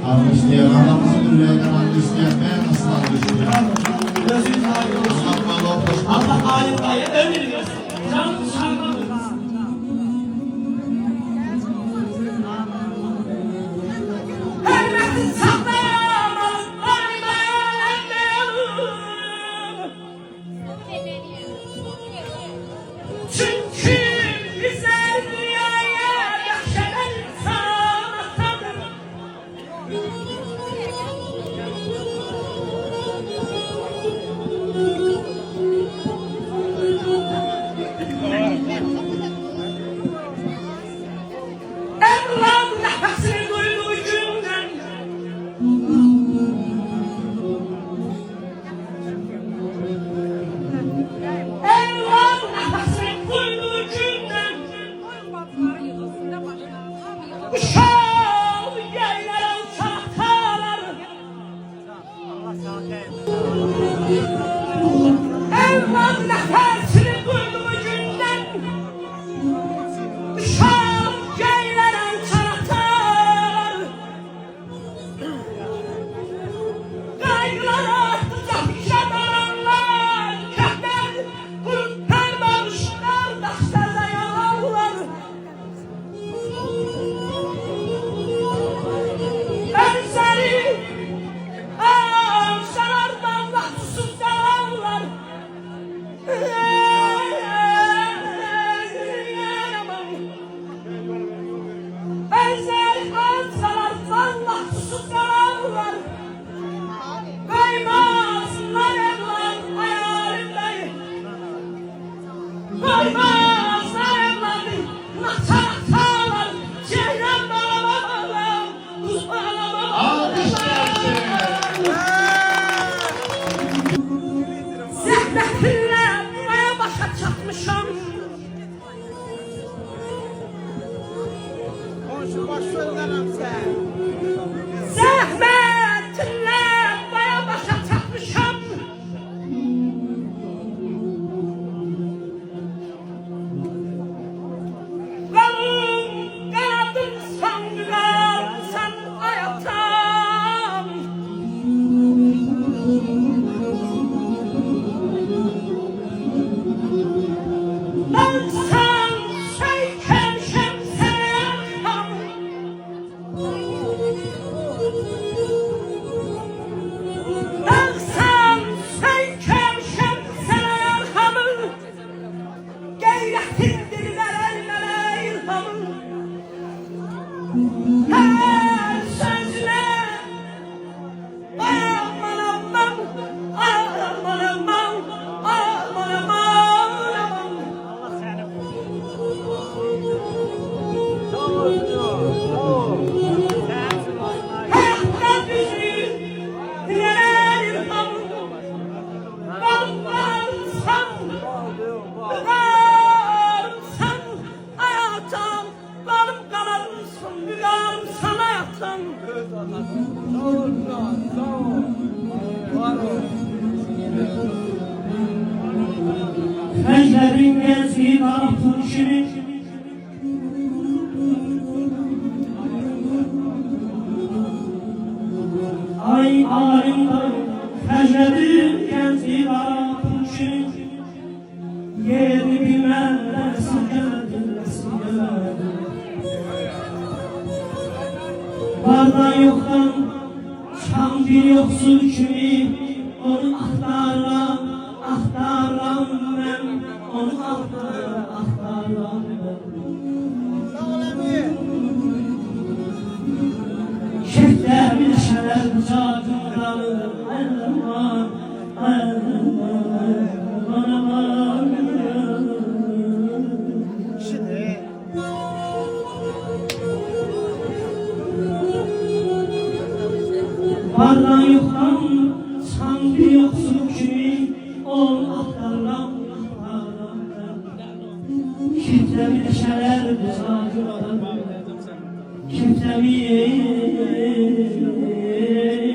Alkışlayan, anamızın ürəyini alkışlayan, ben nasıl alkışlayan? Gözünüz aydın olsun. Allah alim dayı ömür versin. Can şarkı versin. Hürmetin saklayamaz, çünkü güzel dünyaya yaşanan sanatadır. Evlam nefesini duyduğu günden Evlam nefesini duyduğu günden Uşağım yaylayan çanaktalar Evlam nefesini duyduğu günden Uşağım yaylayan çanaktalar Kaygılar artacak yaşadanlar Kahver kurtarmamışlar Daşlarda yalanlar Benzeri ağaçlardan mahsus yalanlar Benzeri ağaçlardan mahsus yalanlar Koymazlar evlat hayalindeyim Koymazlar evladı Nakçaraktalar Ceylan bağlamalar Uzmanlamalar Zəhmətinlə naya başa çatmışam Konuşu baş sözlerəm sən. Zəhmətinlə naya başa çatmışam Qalım qanadım sandıqam sən ayatam Ben sen şeyken şemsiyem Ben sen şeyken şemsiyem Geyretin diller elmele ilhamın Her sözüne Aman aman Aman aman Aman aman Hayatta bizi diler ilhamın Bağlansam Bağlansam hayatım Balım kalanımsın Büyüğüm sana yatım Feclerin gezdiği tarafın şirin Ay alimde feclerin gezdiği tarafın şirin Yeri bilmem esirgemedim Vardan yoktan çıkan bir yoksul kimi Onu aktaran ben Onu aktaran ben Sağ ol əmi. Şehter bir şerer bıçağındadır Aman Kişidir. Vardan yoktan çıkan bir yoksul kimi Onu aktaran Şehter bir şerer bıçağındadır Kimsemin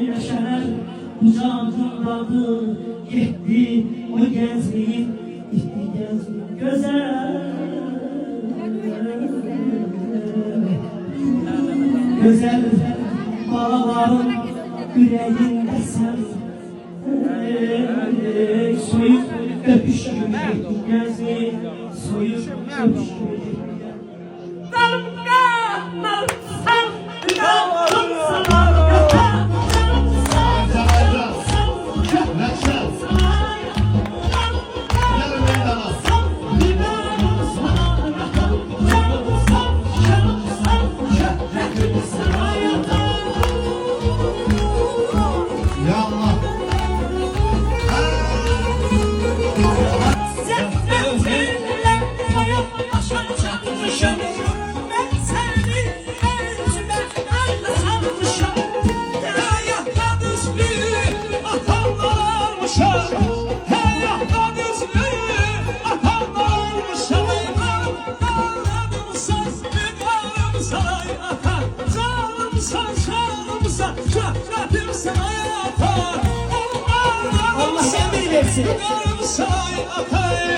yaşar kucağındadır Gitti o gençliğin gitti gençliğin güzel dağların yüreğinde sen soyup öpüşmüyor gözü, soyup öpüşmüyor. Allah sen versin. Say